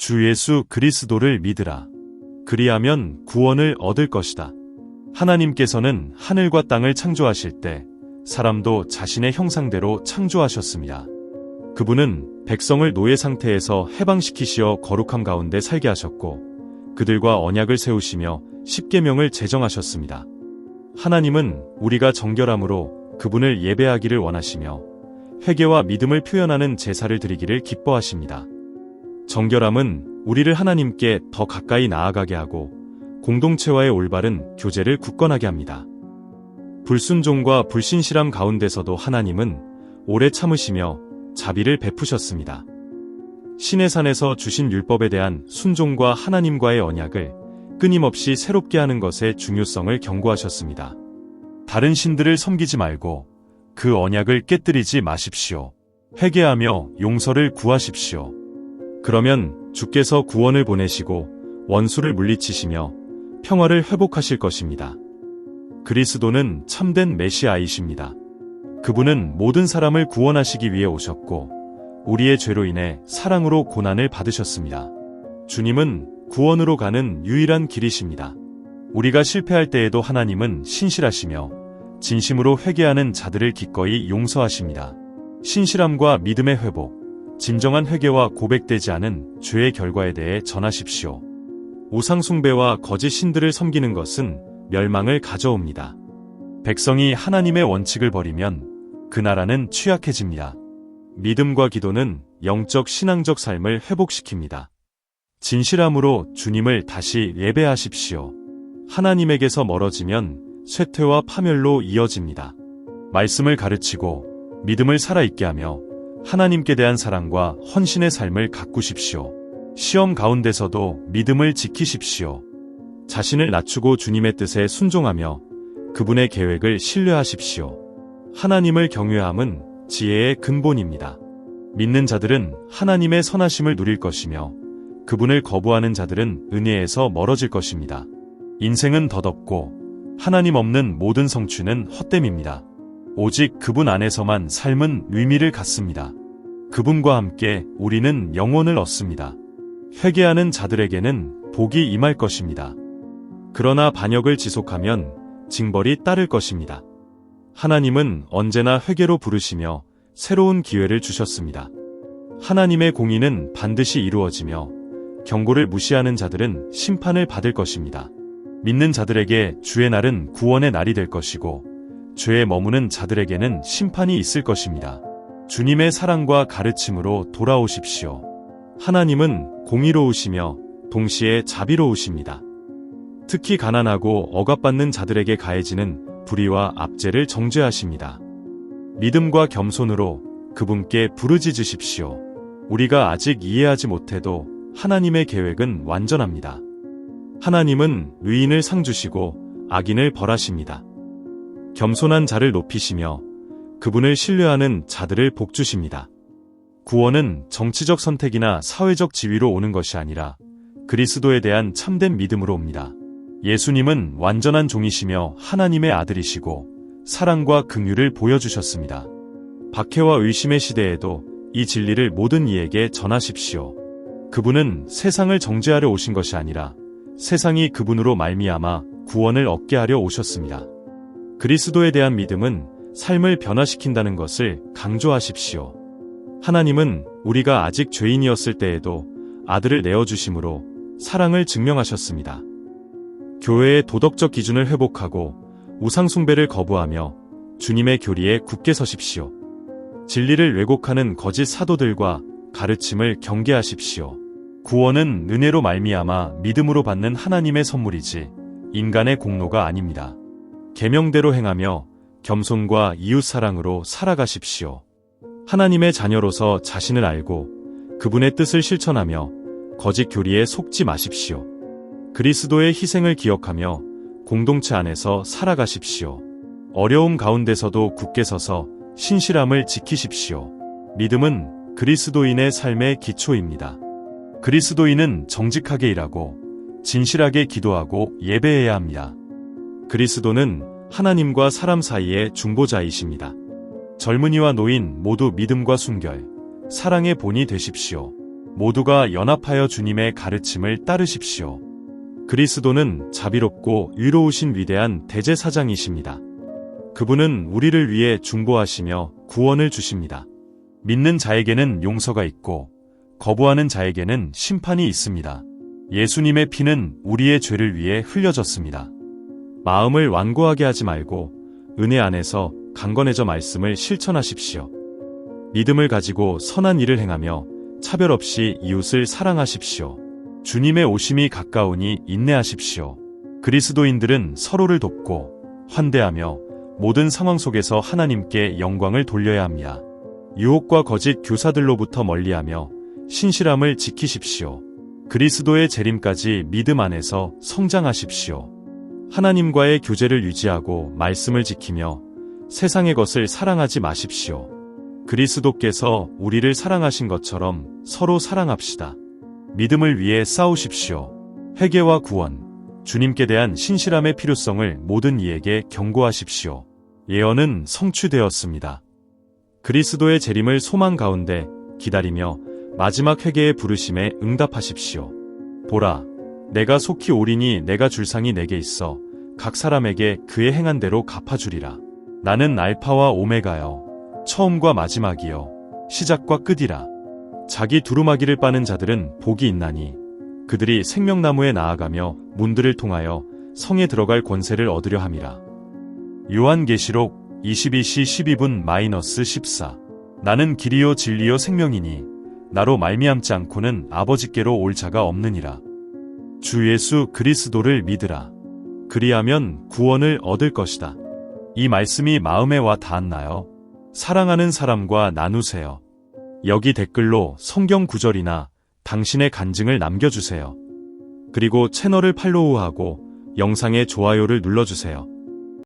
주 예수 그리스도를 믿으라. 그리하면 구원을 얻을 것이다. 하나님께서는 하늘과 땅을 창조하실 때 사람도 자신의 형상대로 창조하셨습니다. 그분은 백성을 노예 상태에서 해방시키시어 거룩함 가운데 살게 하셨고 그들과 언약을 세우시며 십계명을 제정하셨습니다. 하나님은 우리가 정결함으로 그분을 예배하기를 원하시며 회개와 믿음을 표현하는 제사를 드리기를 기뻐하십니다. 정결함은 우리를 하나님께 더 가까이 나아가게 하고 공동체와의 올바른 교제를 굳건하게 합니다. 불순종과 불신실함 가운데서도 하나님은 오래 참으시며 자비를 베푸셨습니다. 시내산에서 주신 율법에 대한 순종과 하나님과의 언약을 끊임없이 새롭게 하는 것의 중요성을 경고하셨습니다. 다른 신들을 섬기지 말고 그 언약을 깨뜨리지 마십시오. 회개하며 용서를 구하십시오. 그러면 주께서 구원을 보내시고 원수를 물리치시며 평화를 회복하실 것입니다. 그리스도는 참된 메시아이십니다. 그분은 모든 사람을 구원하시기 위해 오셨고 우리의 죄로 인해 사랑으로 고난을 받으셨습니다. 주님은 구원으로 가는 유일한 길이십니다. 우리가 실패할 때에도 하나님은 신실하시며 진심으로 회개하는 자들을 기꺼이 용서하십니다. 신실함과 믿음의 회복, 진정한 회개와 고백되지 않은 죄의 결과에 대해 전하십시오. 우상 숭배와 거짓 신들을 섬기는 것은 멸망을 가져옵니다. 백성이 하나님의 원칙을 버리면 그 나라는 취약해집니다. 믿음과 기도는 영적 신앙적 삶을 회복시킵니다. 진실함으로 주님을 다시 예배하십시오. 하나님에게서 멀어지면 쇠퇴와 파멸로 이어집니다. 말씀을 가르치고 믿음을 살아있게 하며 하나님께 대한 사랑과 헌신의 삶을 가꾸십시오. 시험 가운데서도 믿음을 지키십시오. 자신을 낮추고 주님의 뜻에 순종하며 그분의 계획을 신뢰하십시오. 하나님을 경외함은 지혜의 근본입니다. 믿는 자들은 하나님의 선하심을 누릴 것이며 그분을 거부하는 자들은 은혜에서 멀어질 것입니다. 인생은 덧없고 하나님 없는 모든 성취는 헛됨입니다. 오직 그분 안에서만 삶은 의미를 갖습니다. 그분과 함께 우리는 영혼을 얻습니다. 회개하는 자들에게는 복이 임할 것입니다. 그러나 반역을 지속하면 징벌이 따를 것입니다. 하나님은 언제나 회개로 부르시며 새로운 기회를 주셨습니다. 하나님의 공의는 반드시 이루어지며 경고를 무시하는 자들은 심판을 받을 것입니다. 믿는 자들에게 주의 날은 구원의 날이 될 것이고 죄에 머무는 자들에게는 심판이 있을 것입니다. 주님의 사랑과 가르침으로 돌아오십시오. 하나님은 공의로우시며 동시에 자비로우십니다. 특히 가난하고 억압받는 자들에게 가해지는 불의와 압제를 정죄하십니다. 믿음과 겸손으로 그분께 부르짖으십시오. 우리가 아직 이해하지 못해도 하나님의 계획은 완전합니다. 하나님은 의인을 상 주시고 악인을 벌하십니다. 겸손한 자를 높이시며 그분을 신뢰하는 자들을 복 주십니다. 구원은 정치적 선택이나 사회적 지위로 오는 것이 아니라 그리스도에 대한 참된 믿음으로 옵니다. 예수님은 완전한 종이시며 하나님의 아들이시고 사랑과 긍휼을 보여주셨습니다. 박해와 의심의 시대에도 이 진리를 모든 이에게 전하십시오. 그분은 세상을 정죄하려 오신 것이 아니라 세상이 그분으로 말미암아 구원을 얻게 하려 오셨습니다. 그리스도에 대한 믿음은 삶을 변화시킨다는 것을 강조하십시오. 하나님은 우리가 아직 죄인이었을 때에도 아들을 내어주심으로 사랑을 증명하셨습니다. 교회의 도덕적 기준을 회복하고 우상 숭배를 거부하며 주님의 교리에 굳게 서십시오. 진리를 왜곡하는 거짓 사도들과 가르침을 경계하십시오. 구원은 은혜로 말미암아 믿음으로 받는 하나님의 선물이지 인간의 공로가 아닙니다. 계명대로 행하며 겸손과 이웃사랑으로 살아가십시오. 하나님의 자녀로서 자신을 알고 그분의 뜻을 실천하며 거짓 교리에 속지 마십시오. 그리스도의 희생을 기억하며 공동체 안에서 살아가십시오. 어려움 가운데서도 굳게 서서 신실함을 지키십시오. 믿음은 그리스도인의 삶의 기초입니다. 그리스도인은 정직하게 일하고 진실하게 기도하고 예배해야 합니다. 그리스도는 하나님과 사람 사이의 중보자이십니다. 젊은이와 노인 모두 믿음과 순결, 사랑의 본이 되십시오. 모두가 연합하여 주님의 가르침을 따르십시오. 그리스도는 자비롭고 의로우신 위대한 대제사장이십니다. 그분은 우리를 위해 중보하시며 구원을 주십니다. 믿는 자에게는 용서가 있고 거부하는 자에게는 심판이 있습니다. 예수님의 피는 우리의 죄를 위해 흘려졌습니다. 마음을 완고하게 하지 말고 은혜 안에서 강건해져 말씀을 실천하십시오. 믿음을 가지고 선한 일을 행하며 차별 없이 이웃을 사랑하십시오. 주님의 오심이 가까우니 인내하십시오. 그리스도인들은 서로를 돕고 환대하며 모든 상황 속에서 하나님께 영광을 돌려야 합니다. 유혹과 거짓 교사들로부터 멀리하며 신실함을 지키십시오. 그리스도의 재림까지 믿음 안에서 성장하십시오. 하나님과의 교제를 유지하고 말씀을 지키며 세상의 것을 사랑하지 마십시오. 그리스도께서 우리를 사랑하신 것처럼 서로 사랑합시다. 믿음을 위해 싸우십시오. 회개와 구원, 주님께 대한 신실함의 필요성을 모든 이에게 경고하십시오. 예언은 성취되었습니다. 그리스도의 재림을 소망 가운데 기다리며 마지막 회개의 부르심에 응답하십시오. 보라, 내가 속히 오리니 내가 줄 상이 내게 있어 각 사람에게 그의 행한 대로 갚아주리라. 나는 알파와 오메가여, 처음과 마지막이여, 시작과 끝이라. 자기 두루마기를 빠는 자들은 복이 있나니 그들이 생명나무에 나아가며 문들을 통하여 성에 들어갈 권세를 얻으려 함이라. 요한계시록 22시 12분-14. 나는 길이요 진리요 생명이니 나로 말미암지 않고는 아버지께로 올 자가 없느니라. 주 예수 그리스도를 믿으라. 그리하면 구원을 얻을 것이다. 이 말씀이 마음에 와 닿았나요? 사랑하는 사람과 나누세요. 여기 댓글로 성경 구절이나 당신의 간증을 남겨주세요. 그리고 채널을 팔로우하고 영상에 좋아요를 눌러주세요.